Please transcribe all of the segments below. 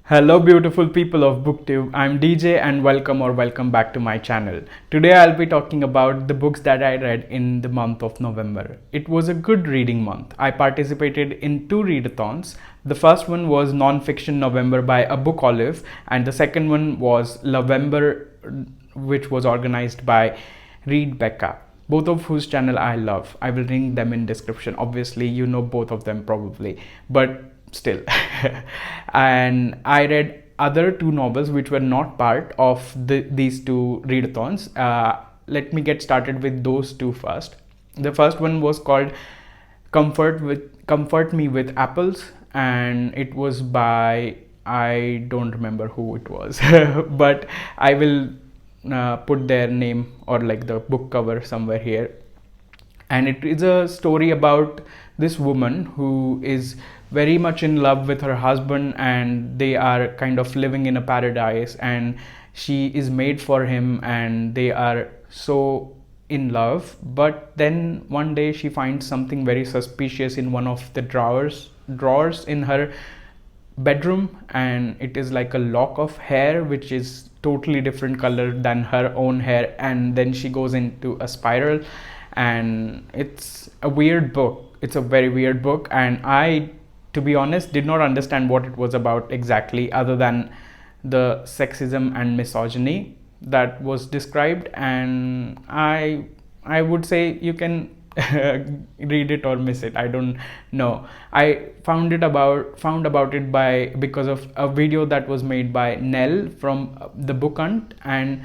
Hello, beautiful people of BookTube. I'm DJ and welcome back to my channel. Today I'll be talking about the books that I read in the month of November. It was a good reading month. I participated in two readathons. The first one was Non-Fiction November by A Book Olive, and the second one was November, which was organized by Read Becca, both of whose channel I love. I will link them in description. Obviously, you know both of them probably, but still. And I read other two novels which were not part of these two readathons. Let me get started with those two first. The first one was called Comfort Me with Apples, and it was by, I don't remember who it was, but I will put their name or like the book cover somewhere here. And it is a story about this woman who is very much in love with her husband, and they are kind of living in a paradise, and she is made for him, and they are so in love. But then one day she finds something very suspicious in one of the drawers in her bedroom, and it is like a lock of hair which is totally different color than her own hair, and then she goes into a spiral. And it's a weird book. It's a very weird book, and I, to be honest, did not understand what it was about exactly, other than the sexism and misogyny that was described. And I would say you can read it or miss it. I don't know. I found about it because of a video that was made by Nell from the Book Hunt, and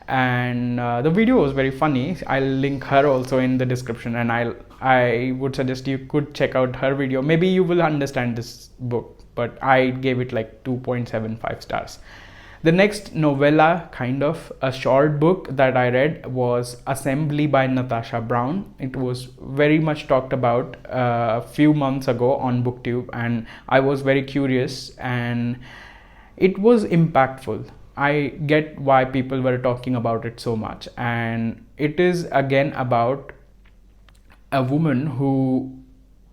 the video was very funny. I'll link her also in the description, and I would suggest you could check out her video. Maybe you will understand this book, but I gave it like 2.75 stars. The next novella, kind of a short book that I read, was Assembly by Natasha Brown. It was very much talked about a few months ago on BookTube, and I was very curious, and it was impactful. I get why people were talking about it so much. And it is again about a woman who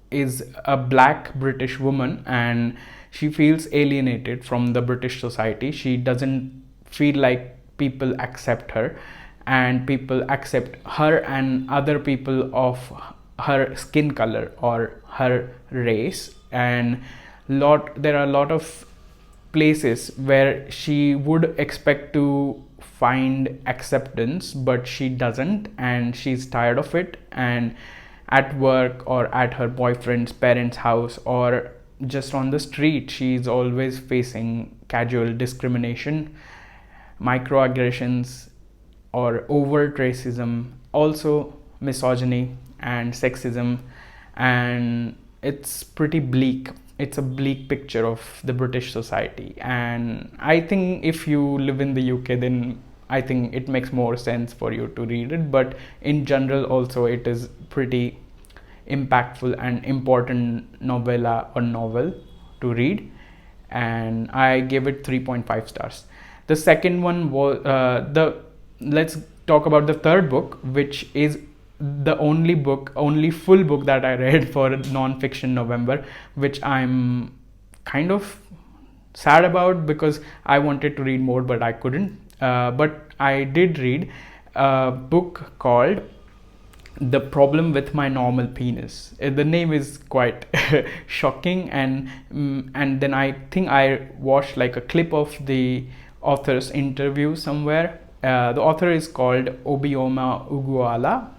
is a black British woman, and she feels alienated from the British society. She doesn't feel like people accept her, and people accept her and other people of her skin color or her race. And there are a lot of places where she would expect to find acceptance, but she doesn't, and she's tired of it. And at work or at her boyfriend's parents' house or just on the street, she's always facing casual discrimination, microaggressions, or overt racism, also misogyny and sexism. And it's pretty bleak. It's a bleak picture of the British society. And I think if you live in the UK, then I think it makes more sense for you to read it. But in general also, it is pretty impactful and important novella or novel to read, and I gave it 3.5 stars. The second one was let's talk about the third book, which is the only full book that I read for Non-Fiction November, which I'm kind of sad about because I wanted to read more but I couldn't. But I did read a book called The Problem with My Normal Penis. The name is quite shocking, and then I think I watched like a clip of the author's interview somewhere. The author is called Obioma Uguala.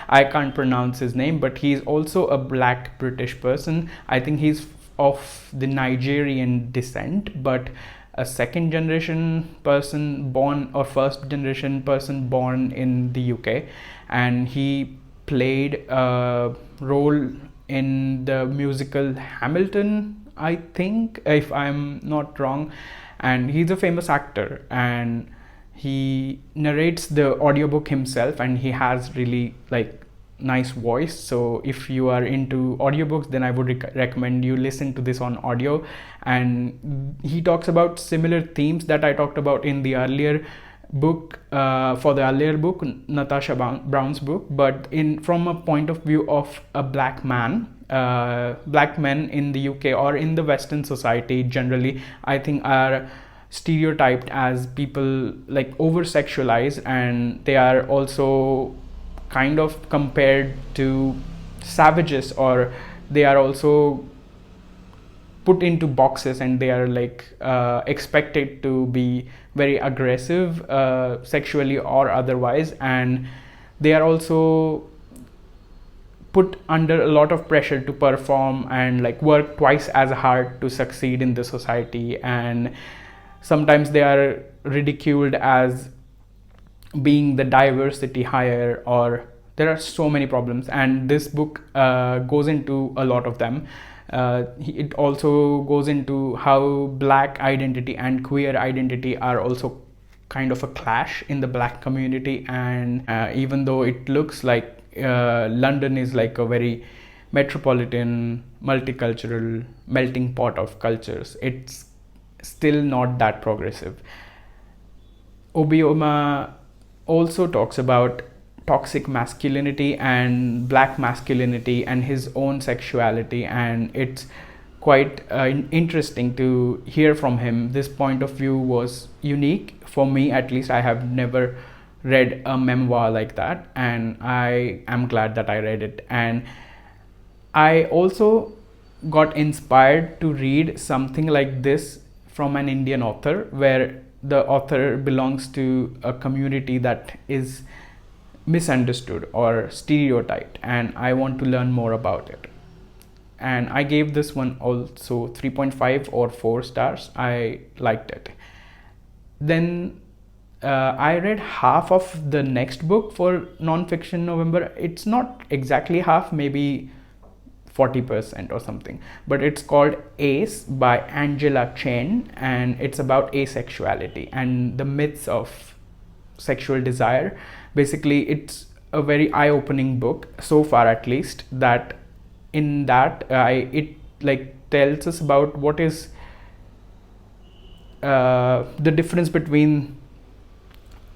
I can't pronounce his name, but he's also a black British person. I think he's of the Nigerian descent, but a second generation person born, or first generation person born in the UK. And he played a role in the musical Hamilton, I think, if I'm not wrong. And he's a famous actor, and he narrates the audiobook himself, and he has really like nice voice. So if you are into audiobooks, then I would recommend you listen to this on audio. And he talks about similar themes that I talked about in the earlier book, Natasha Brown's book, but from a point of view of a black man. black men in the UK or in the Western society generally, I think, are stereotyped as people like over sexualized, and they are also kind of compared to savages, or they are also put into boxes, and they are like expected to be very aggressive sexually or otherwise, and they are also put under a lot of pressure to perform and like work twice as hard to succeed in the society, and sometimes they are ridiculed as being the diversity hire, or there are so many problems, and this book goes into a lot of them. It also goes into how black identity and queer identity are also kind of a clash in the black community, and even though it looks like London is like a very metropolitan, multicultural melting pot of cultures, it's still not that progressive. Obioma also talks about toxic masculinity and black masculinity and his own sexuality, and it's quite interesting to hear from him. This point of view was unique for me, at least. I have never read a memoir like that, and I am glad that I read it. And I also got inspired to read something like this from an Indian author, where the author belongs to a community that is misunderstood or stereotyped, and I want to learn more about it. And I gave this one also 3.5 or 4 stars. I liked it. Then I read half of the next book for non-fiction November. It's not exactly half, maybe 40% or something, but it's called Ace by Angela Chen, and it's about asexuality and the myths of sexual desire. Basically, it's a very eye-opening book so far, at least, that in that it like tells us about what is the difference between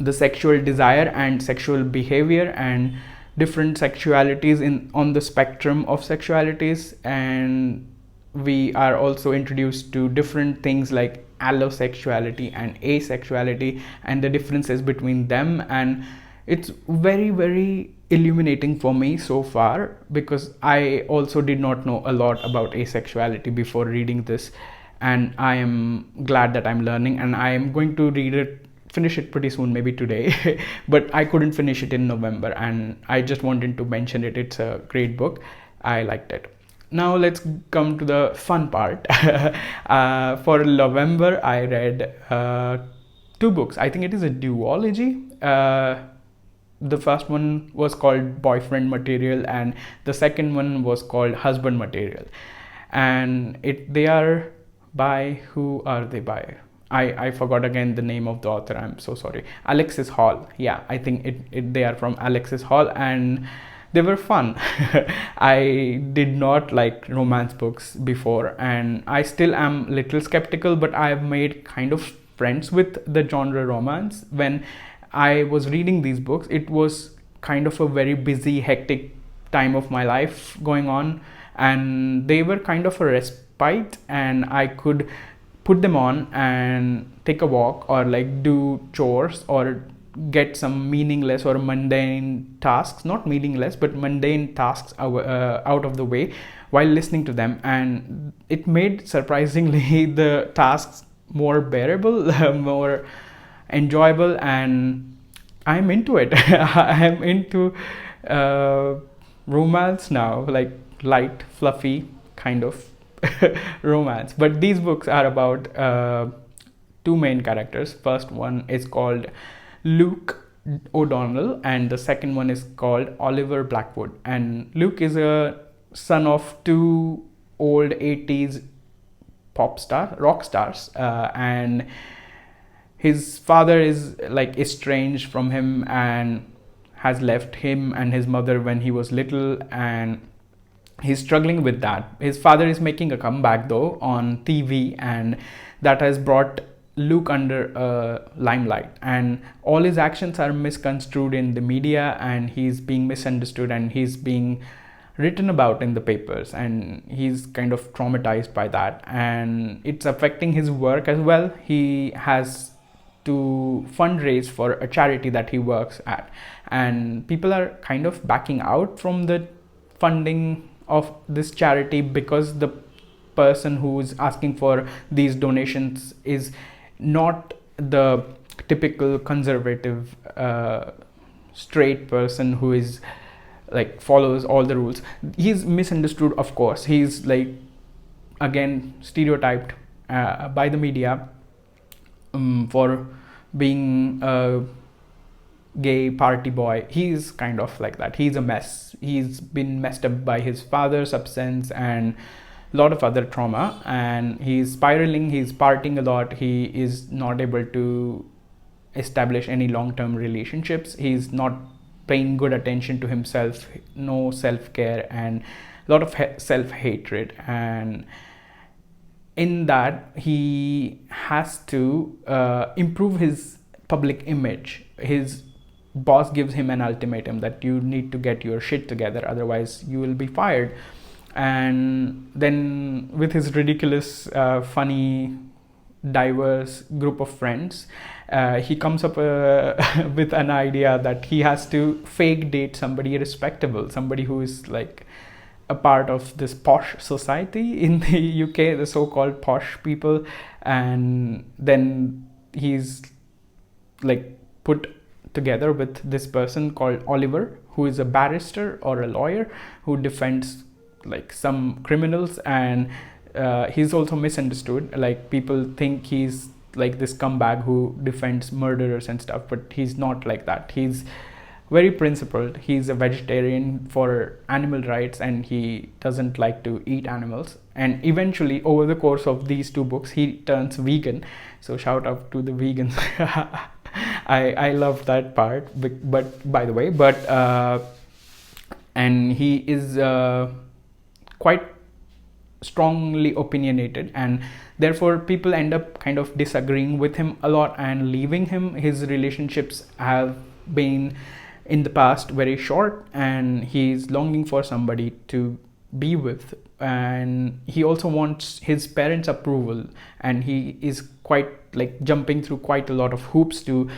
the sexual desire and sexual behavior, and different sexualities in on the spectrum of sexualities. And we are also introduced to different things like allosexuality and asexuality and the differences between them, and it's very, very illuminating for me so far, because I also did not know a lot about asexuality before reading this, and I am glad that I'm learning, and I am going to finish it pretty soon, maybe today. But I couldn't finish it in November, and I just wanted to mention it. It's a great book. I liked it. Now let's come to the fun part. For November, I read 2 books. I think it is a duology. The first one was called Boyfriend Material, and the second one was called Husband Material. And they are by, who are they by? I forgot again the name of the author. I'm so sorry. Alexis Hall. Yeah, I think they are from Alexis Hall, and they were fun. I did not like romance books before, and I still am a little skeptical, but I've made kind of friends with the genre romance. When I was reading these books, it was kind of a very busy, hectic time of my life going on, and they were kind of a respite, and I could put them on and take a walk, or like do chores, or get some meaningless or mundane tasks, not meaningless but mundane tasks out of the way while listening to them. And it made, surprisingly, the tasks more bearable, more enjoyable, and I'm into it. I'm into romance now, like light, fluffy kind of romance. But these books are about 2 main characters. First one is called Luke O'Donnell, and the second one is called Oliver Blackwood. And Luke is a son of 2 old 80s rock stars, and his father is like estranged from him and has left him and his mother when he was little, and he's struggling with that. His father is making a comeback though on TV, and that has brought Luke under limelight, and all his actions are misconstrued in the media, and he's being misunderstood, and he's being written about in the papers, and he's kind of traumatized by that, and it's affecting his work as well. He has to fundraise for a charity that he works at, and people are kind of backing out from the funding of this charity because the person who's asking for these donations is not the typical conservative straight person who is like follows all the rules. He's misunderstood, of course. He's like, again, stereotyped by the media for being a gay party boy. He's kind of like that. He's a mess. He's been messed up by his father's absence and a lot of other trauma, and he's spiraling. He's partying a lot. He is not able to establish any long-term relationships. He's not paying good attention to himself, no self-care, and a lot of self-hatred. And in that, he has to improve his public image. His boss gives him an ultimatum that you need to get your shit together, otherwise you will be fired. And then with his ridiculous, funny, diverse group of friends, he comes up with an idea that he has to fake date somebody respectable, somebody who is like a part of this posh society in the UK, the so-called posh people. And then he's like put together with this person called Oliver, who is a barrister or a lawyer who defends like some criminals. And he's also misunderstood. Like, people think he's like this scumbag who defends murderers and stuff, but he's not like that. He's very principled. He's a vegetarian for animal rights, and he doesn't like to eat animals. And eventually, over the course of these two books, he turns vegan. So shout out to the vegans. I love that part. But by the way, and he is quite strongly opinionated, and therefore people end up kind of disagreeing with him a lot and leaving him. His relationships have been in the past very short, and he's longing for somebody to be with. And he also wants his parents' approval, and he is quite like jumping through quite a lot of hoops to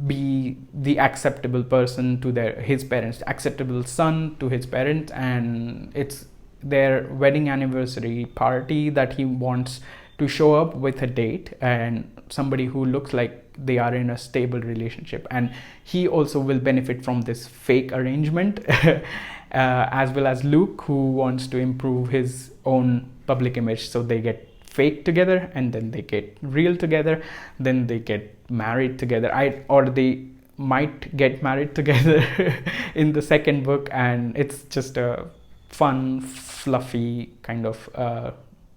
be the acceptable person to his parents, acceptable son to his parents. And it's their wedding anniversary party that he wants to show up with a date and somebody who looks like they are in a stable relationship. And he also will benefit from this fake arrangement as well as Luke, who wants to improve his own public image. So they get fake together, and then they get real together, then they get married together, or they might get married together in the second book. And it's just a fun, fluffy kind of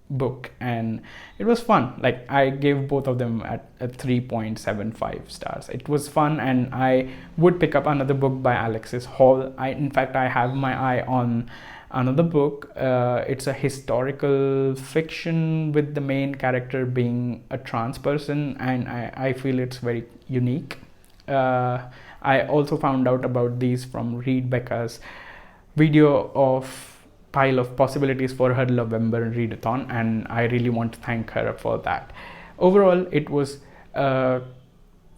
book, and it was fun. Like, I gave both of them at 3.75 stars. It was fun, and I would pick up another book by Alexis Hall. In fact, I have my eye on another book. It's a historical fiction with the main character being a trans person, and I feel it's very unique. I also found out about these from Read Becca's video of pile of possibilities for her November readathon, and I really want to thank her for that. Overall, it was a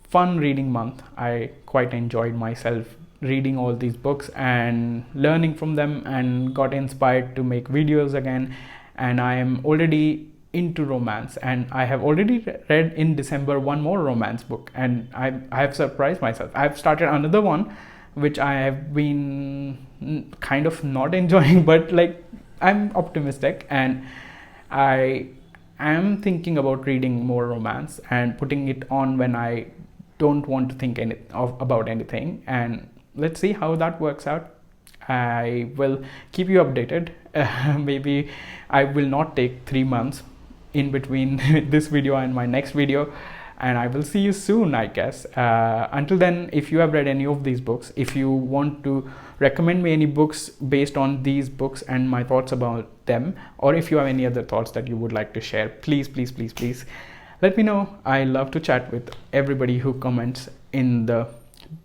fun reading month. I quite enjoyed myself reading all these books and learning from them, and got inspired to make videos again. And I am already into romance, and I have already read in December one more romance book, and I have surprised myself. I've started another one which I have been kind of not enjoying, but like, I'm optimistic, and I am thinking about reading more romance and putting it on when I don't want to think about anything. And let's see how that works out. I will keep you updated. Maybe I will not take 3 months in between this video and my next video, and I will see you soon, I guess. Until then, if you have read any of these books, if you want to recommend me any books based on these books and my thoughts about them, or if you have any other thoughts that you would like to share, please let me know. I love to chat with everybody who comments in the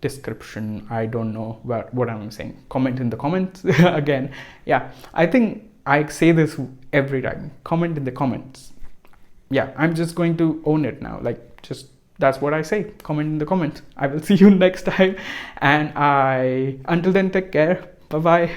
description. I don't know what I'm saying. Comment in the comments. Again, yeah, I think I say this every time. Comment in the comments. Yeah, I'm just going to own it now. Like, just that's what I say. Comment in the comments. I will see you next time, and until then, take care. Bye bye.